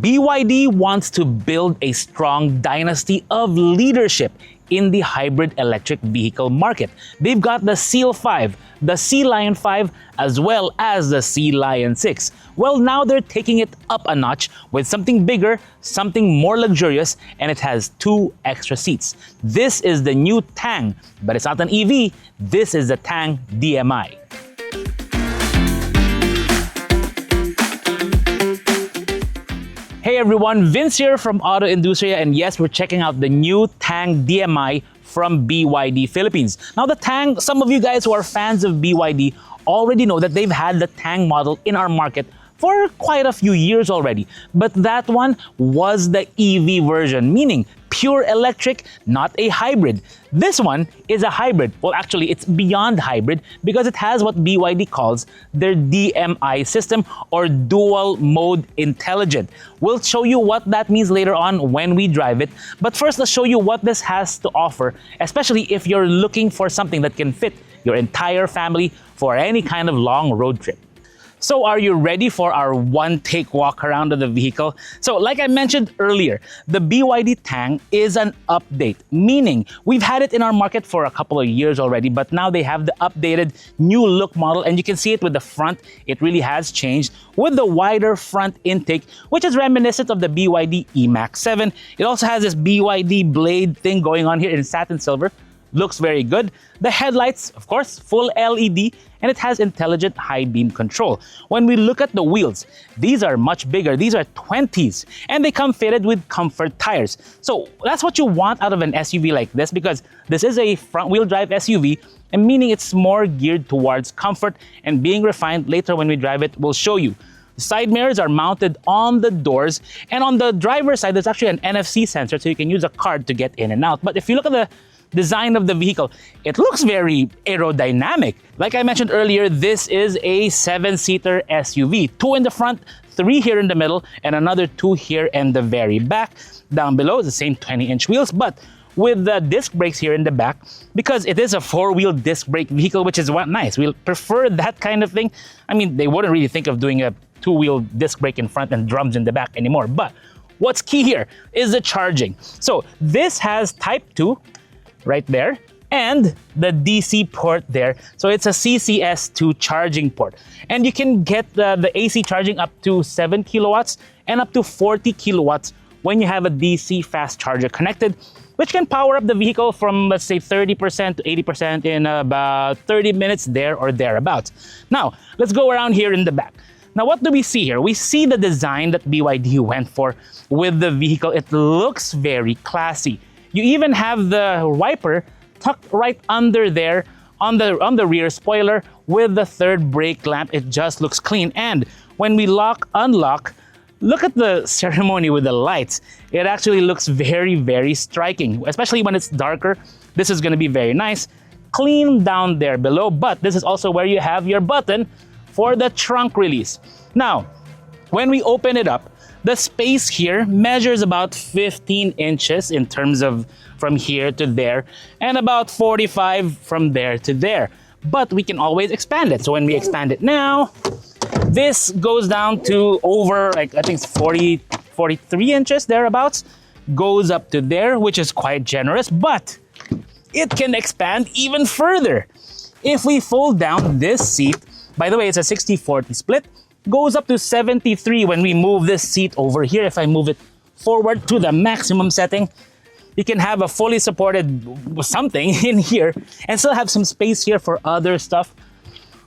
BYD wants to build a strong dynasty of leadership in the hybrid electric vehicle market. They've got the Seal 5, the Sea Lion 5, as well as the Sea Lion 6. Well, now they're taking it up a notch with something bigger, something more luxurious, and it has 2 extra seats. This is the new Tang, but it's not an EV. This is the Tang DM-i. Hey everyone, Vince here from AutoIndustriya, and yes, we're checking out the new Tang DM-i from BYD Philippines. Now the Tang, some of you guys who are fans of BYD already know that they've had the Tang model in our market for quite a few years already. But that one was the EV version, meaning pure electric, not a hybrid. This one is a hybrid. Well, actually, it's beyond hybrid because it has what BYD calls their DMI system, or dual mode intelligent. We'll show you what that means later on when we drive it. But first, let's show you what this has to offer, especially if you're looking for something that can fit your entire family for any kind of long road trip. So are you ready for our one-take walk around of the vehicle? So like I mentioned earlier, the BYD Tang is an update, meaning we've had it in our market for a couple of years already, but now they have the updated new look model, and you can see it with the front. It really has changed with the wider front intake, which is reminiscent of the BYD E-Max 7. It also has this BYD blade thing going on here in satin silver. Looks very good. The headlights, of course, full LED, and it has intelligent high beam control. When we look at the wheels, these are much bigger. These are 20s, and they come fitted with comfort tires. So that's what you want out of an SUV like this, because this is a front-wheel drive SUV, and meaning it's more geared towards comfort and being refined. Later when we drive it, we'll show you. The side mirrors are mounted on the doors, and on the driver's side, there's actually an NFC sensor, so you can use a card to get in and out. But if you look at the design of the vehicle, it looks very aerodynamic. Like I mentioned earlier, this is a 7-seater SUV. 2 in the front, 3 here in the middle, and another 2 here in the very back. Down below is the same 20-inch wheels, but with the disc brakes here in the back, because it is a 4-wheel disc brake vehicle, which is nice. We'll prefer that kind of thing. I mean, they wouldn't really think of doing a 2-wheel disc brake in front and drums in the back anymore. But what's key here is the charging. So this has Type 2, right there, and the DC port there. So it's a CCS2 charging port. And you can get the AC charging up to 7 kilowatts and up to 40 kilowatts when you have a DC fast charger connected, which can power up the vehicle from, let's say, 30% to 80% in about 30 minutes there or thereabouts. Now, let's go around here in the back. Now, what do we see here? We see the design that BYD went for with the vehicle. It looks very classy. You even have the wiper tucked right under there on the rear spoiler with the third brake lamp. It just looks clean. And when we unlock, look at the ceremony with the lights. It actually looks very, very striking, especially when it's darker. This is going to be very nice. Clean down there below, but this is also where you have your button for the trunk release. Now, when we open it up, the space here measures about 15 inches in terms of from here to there, and about 45 from there to there. But we can always expand it. So when we expand it now, this goes down to over, like, I think it's 43 inches thereabouts, goes up to there, which is quite generous, but it can expand even further. If we fold down this seat, by the way, it's a 60-40 split, goes up to 73 when we move this seat over here. If I move it forward to the maximum setting, you can have a fully supported something in here and still have some space here for other stuff,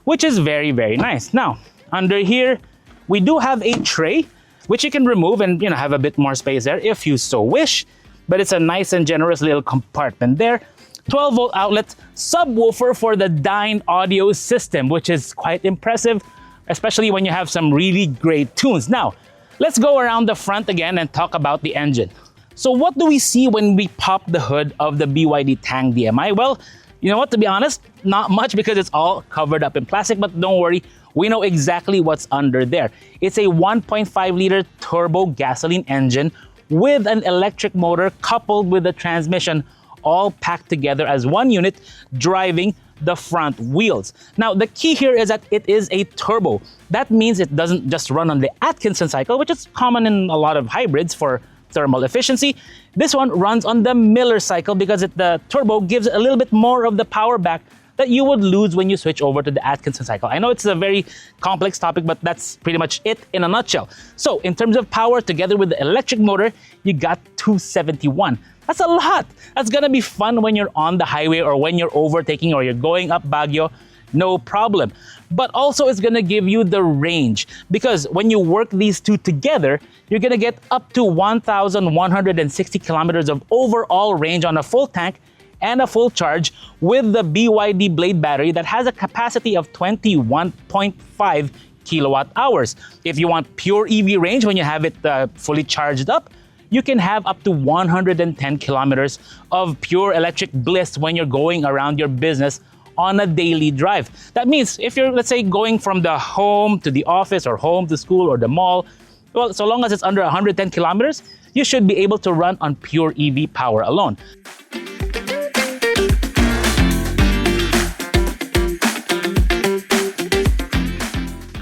which is very, very nice. Now, under here, we do have a tray, which you can remove and, have a bit more space there if you so wish, but it's a nice and generous little compartment there. 12-volt outlet, subwoofer for the Dyn audio system, which is quite impressive, especially when you have some really great tunes. Now, let's go around the front again and talk about the engine. So what do we see when we pop the hood of the BYD Tang DM-i? Well, you know what, to be honest, not much because it's all covered up in plastic, but don't worry, we know exactly what's under there. It's a 1.5-liter turbo gasoline engine with an electric motor coupled with a transmission all packed together as one unit, driving the front wheels. Now, the key here is that it is a turbo. That means it doesn't just run on the Atkinson cycle, which is common in a lot of hybrids for thermal efficiency. This one runs on the Miller cycle because the turbo gives a little bit more of the power back that you would lose when you switch over to the Atkinson cycle. I know it's a very complex topic, but that's pretty much it in a nutshell. So in terms of power, together with the electric motor, you got 271. That's a lot. That's gonna be fun when you're on the highway or when you're overtaking or you're going up Baguio, no problem. But also it's gonna give you the range, because when you work these two together, you're gonna get up to 1,160 kilometers of overall range on a full tank and a full charge with the BYD Blade battery that has a capacity of 21.5 kilowatt hours. If you want pure EV range when you have it fully charged up, you can have up to 110 kilometers of pure electric bliss when you're going around your business on a daily drive. That means if you're, let's say, going from the home to the office or home to school or the mall, well, so long as it's under 110 kilometers, you should be able to run on pure EV power alone.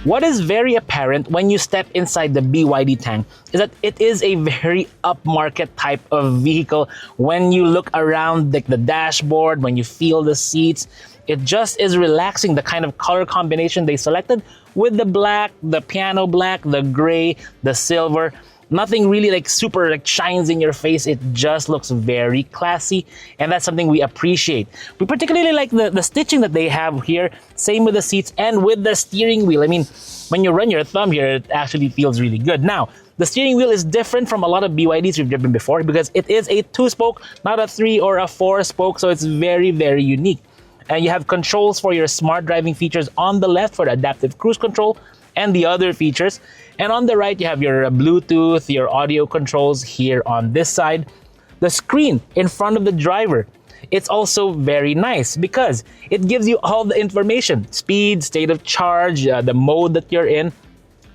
What is very apparent when you step inside the BYD Tang is that it is a very upmarket type of vehicle. When you look around the dashboard, when you feel the seats, it just is relaxing. The kind of color combination they selected with the black, the piano black, the gray, the silver. Nothing really like super like shines in your face. It just looks very classy, and that's something we appreciate. We particularly like the stitching that they have here. Same with the seats and with the steering wheel. I mean, when you run your thumb here, it actually feels really good. Now, the steering wheel is different from a lot of BYDs we've driven before because it is a 2-spoke, not a 3 or a 4-spoke, so it's very, very unique. And you have controls for your smart driving features on the left for the adaptive cruise control and the other features. And on the right, you have your Bluetooth, your audio controls here on this side. The screen in front of the driver, it's also very nice because it gives you all the information, speed, state of charge, the mode that you're in,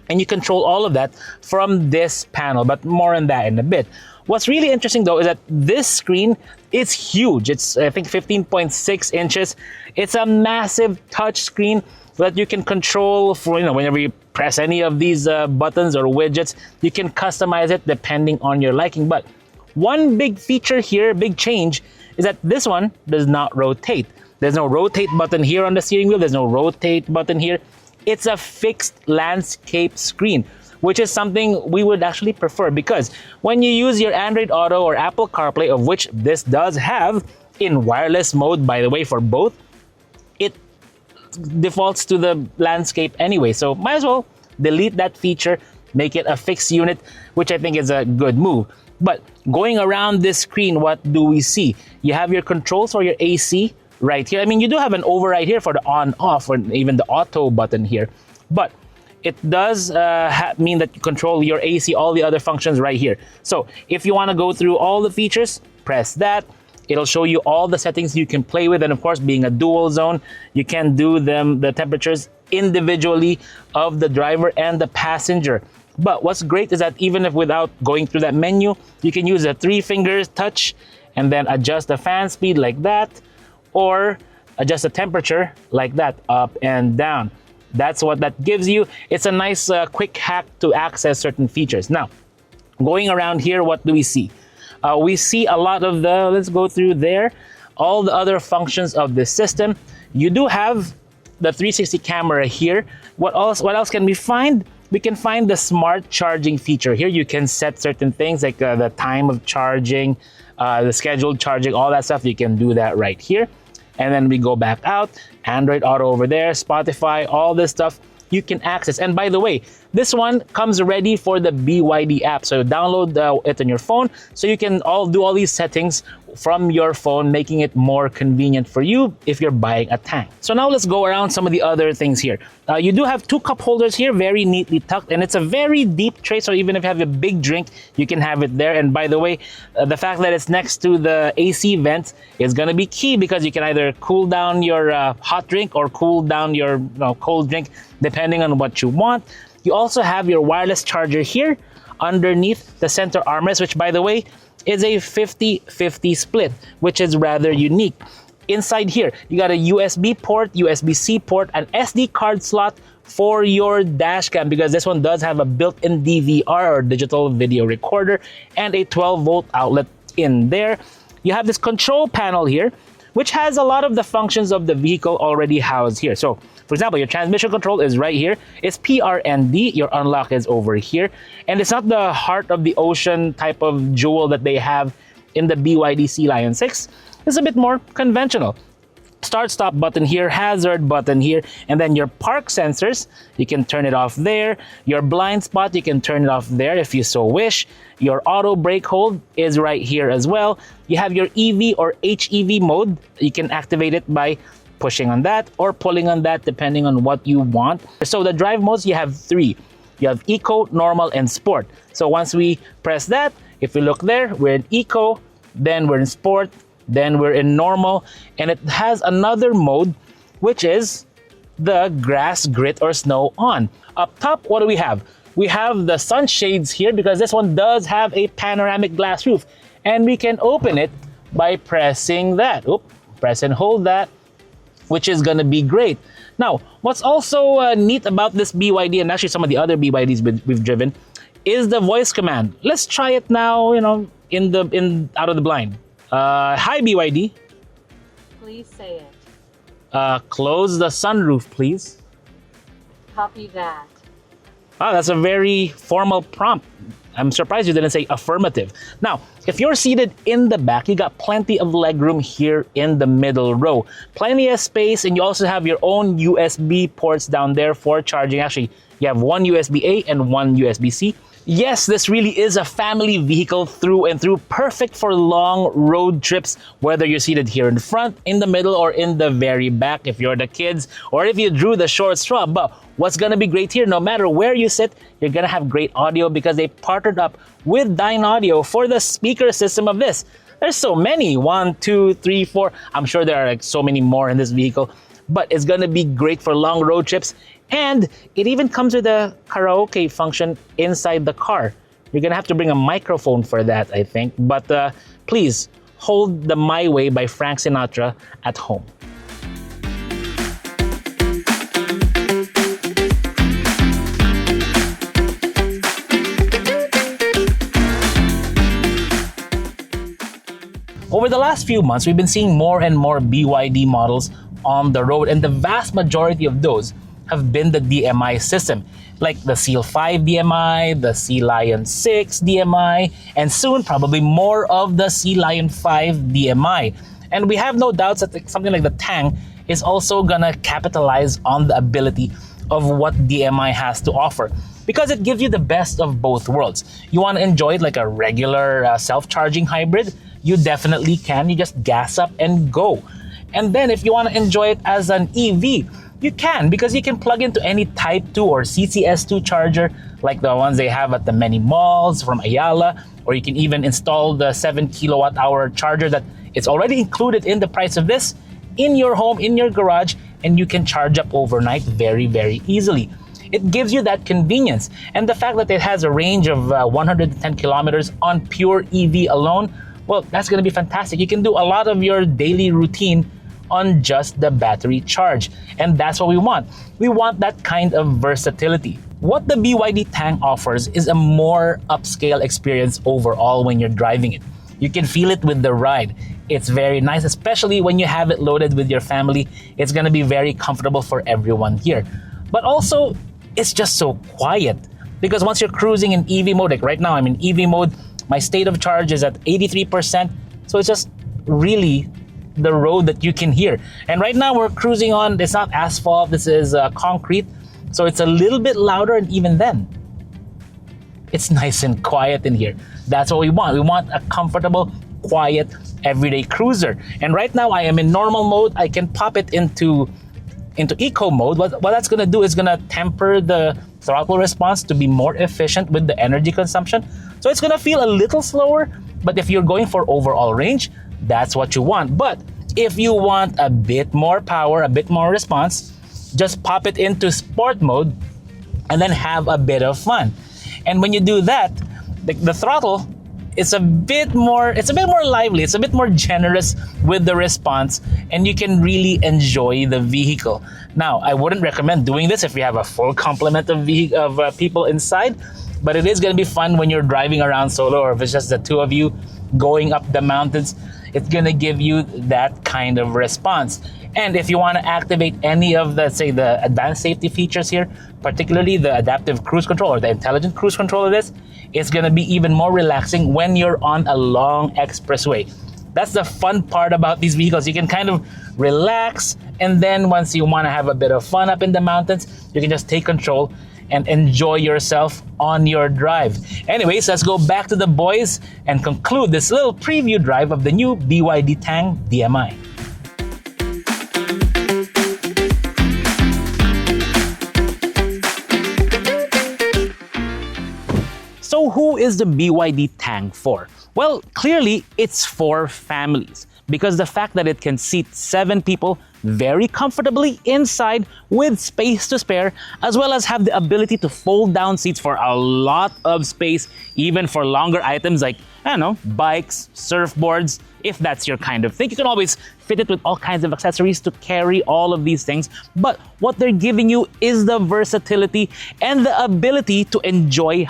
and you control all of that from this panel, but more on that in a bit. What's really interesting though is that this screen is huge. It's, I think, 15.6 inches. It's a massive touch screen that you can control for, whenever you press any of these buttons or widgets, you can customize it depending on your liking. But one big feature here, big change, is that this one does not rotate. There's no rotate button here on the steering wheel. There's no rotate button here. It's a fixed landscape screen, which is something we would actually prefer because when you use your Android Auto or Apple CarPlay, of which this does have in wireless mode, by the way, for both, it defaults to the landscape anyway. So might as well delete that feature, make it a fixed unit, which I think is a good move. But going around this screen, what do we see? You have your controls for your AC right here. I mean, you do have an override here for the on-off or even the auto button here. But it does mean that you control your AC, all the other functions right here. So if you want to go through all the features, press that. It'll show you all the settings you can play with. And of course, being a dual zone, you can do the temperatures individually of the driver and the passenger. But what's great is that even if without going through that menu, you can use a 3-finger touch and then adjust the fan speed like that, or adjust the temperature like that, up and down. That's what that gives you. It's a nice quick hack to access certain features. Now, going around here, what do we see? We see a lot of let's go through there, all the other functions of this system. You do have the 360 camera here. What else can we find? We can find the smart charging feature. Here you can set certain things like the time of charging, the scheduled charging, all that stuff. You can do that right here. And then we go back out, Android Auto over there, Spotify, all this stuff you can access. And by the way, this one comes ready for the BYD app. So download it on your phone so you can do all these settings from your phone, making it more convenient for you if you're buying a Tang. So now let's go around some of the other things here. You do have 2 cup holders here, very neatly tucked, and it's a very deep tray, so even if you have a big drink, you can have it there. And by the way, the fact that it's next to the AC vent is going to be key because you can either cool down your hot drink or cool down your cold drink, depending on what you want. You also have your wireless charger here underneath the center armrest, which, by the way, is a 50-50 split, which is rather unique. Inside here, you got a USB port, USB-C port, an SD card slot for your dash cam, because this one does have a built-in DVR or digital video recorder, and a 12-volt outlet in there. You have this control panel here, which has a lot of the functions of the vehicle already housed here. So, for example, your transmission control is right here. It's PRND, your unlock is over here. And it's not the heart of the ocean type of jewel that they have in the BYD Sea Lion 6. It's a bit more conventional. Start-stop button here, hazard button here, and then your park sensors, you can turn it off there. Your blind spot, you can turn it off there if you so wish. Your auto brake hold is right here as well. You have your EV or HEV mode. You can activate it by pushing on that or pulling on that depending on what you want. So the drive modes, you have 3. You have Eco, Normal, and Sport. So once we press that, if we look there, we're in Eco, then we're in Sport, then we're in Normal, and it has another mode, which is the grass, grit, or snow on. Up top, what do we have? We have the sunshades here because this one does have a panoramic glass roof, and we can open it by pressing that. Press and hold that, which is gonna be great. Now, what's also neat about this BYD, and actually some of the other BYDs we've driven, is the voice command. Let's try it now, out of the blind. Hi, BYD. Please say it. Close the sunroof, please. Copy that. Wow, that's a very formal prompt. I'm surprised you didn't say affirmative. Now, if you're seated in the back, you got plenty of legroom here in the middle row. Plenty of space, and you also have your own USB ports down there for charging. Actually, you have one USB-A and one USB-C. Yes, this really is a family vehicle through and through, perfect for long road trips, whether you're seated here in front, in the middle, or in the very back if you're the kids, or if you drew the short straw. But what's gonna be great here, no matter where you sit, you're gonna have great audio because they partnered up with Audio for the speaker system of this. There's so many, 1, 2, 3, 4. I'm sure there are like so many more in this vehicle, but it's gonna be great for long road trips. And it even comes with a karaoke function inside the car. You're gonna have to bring a microphone for that, I think. But please, hold the My Way by Frank Sinatra at home. Over the last few months, we've been seeing more and more BYD models on the road, and the vast majority of those have been the DMI system, like the Seal 5 DMI, the Sea Lion 6 DMI, and soon probably more of the Sea Lion 5 DMI. And we have no doubts that something like the Tang is also gonna capitalize on the ability of what DMI has to offer, because it gives you the best of both worlds. You wanna enjoy it like a regular self-charging hybrid? You definitely can. You just gas up and go. And then if you wanna enjoy it as an EV, you can, because you can plug into any Type 2 or CCS2 charger like the ones they have at the many malls from Ayala, or you can even install the 7 kilowatt hour charger that is already included in the price of this in your home, in your garage, and you can charge up overnight very, very easily. It gives you that convenience, and the fact that it has a range of 110 kilometers on pure EV alone, well, that's gonna be fantastic. You can do a lot of your daily routine on just the battery charge. And that's what we want. We want that kind of versatility. What the BYD Tang offers is a more upscale experience overall when you're driving it. You can feel it with the ride. It's very nice, especially when you have it loaded with your family. It's gonna be very comfortable for everyone here. But also, it's just so quiet. Because once you're cruising in EV mode, like right now I'm in EV mode, my state of charge is at 83%. So it's just really the road that you can hear. And right now we're cruising on, it's not asphalt, this is concrete. So it's a little bit louder, and even then, it's nice and quiet in here. That's what we want. We want a comfortable, quiet, everyday cruiser. And right now I am in normal mode. I can pop it into eco mode. What that's gonna do is gonna temper the throttle response to be more efficient with the energy consumption. So it's gonna feel a little slower, but if you're going for overall range, that's what you want. But if you want a bit more power, a bit more response, just pop it into sport mode and then have a bit of fun. And when you do that, the throttle it's a bit more lively, it's a bit more generous with the response, and you can really enjoy the vehicle. Now, I wouldn't recommend doing this if you have a full complement of people inside, but it is going to be fun when you're driving around solo, or if it's just the two of you going up the mountains. It's going to give you that kind of response. And if you want to activate any of the, say, the advanced safety features here, particularly the adaptive cruise control or the intelligent cruise control of this, it's going to be even more relaxing when you're on a long expressway. That's the fun part about these vehicles. You can kind of relax, and then once you want to have a bit of fun up in the mountains, you can just take control and enjoy yourself on your drive. Anyways, let's go back to the boys and conclude this little preview drive of the new BYD Tang DM-i. So who is the BYD Tang for? Well, clearly it's for families, because the fact that it can seat 7 people very comfortably inside with space to spare, as well as have the ability to fold down seats for a lot of space, even for longer items like, I don't know, bikes, surfboards. If that's your kind of thing, you can always fit it with all kinds of accessories to carry all of these things. But what they're giving you is the versatility and the ability to enjoy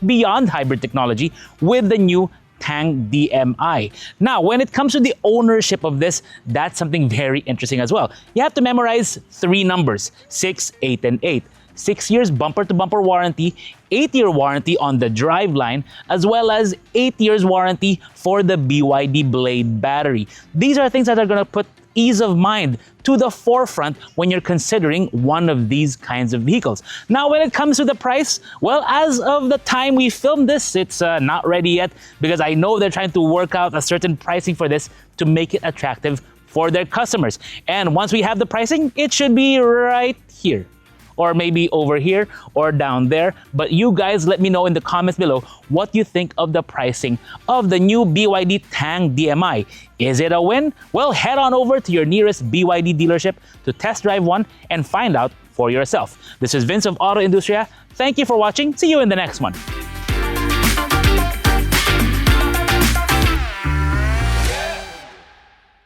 beyond hybrid technology with the new Tang DM-i. Now, when it comes to the ownership of this, that's something very interesting as well. You have to memorize 3 numbers, 6, 8, and 8. 6 years bumper-to-bumper warranty, 8-year warranty on the driveline, as well as 8 years warranty for the BYD Blade battery. These are things that are going to put ease of mind to the forefront when you're considering one of these kinds of vehicles. Now, when it comes to the price, well, as of the time we filmed this, it's not ready yet, because I know they're trying to work out a certain pricing for this to make it attractive for their customers. And once we have the pricing, it should be right here, or maybe over here or down there. But you guys let me know in the comments below what you think of the pricing of the new BYD Tang DM-i. Is it a win? Well, head on over to your nearest BYD dealership to test drive one and find out for yourself. This is Vince of Auto Industria. Thank you for watching. See you in the next one.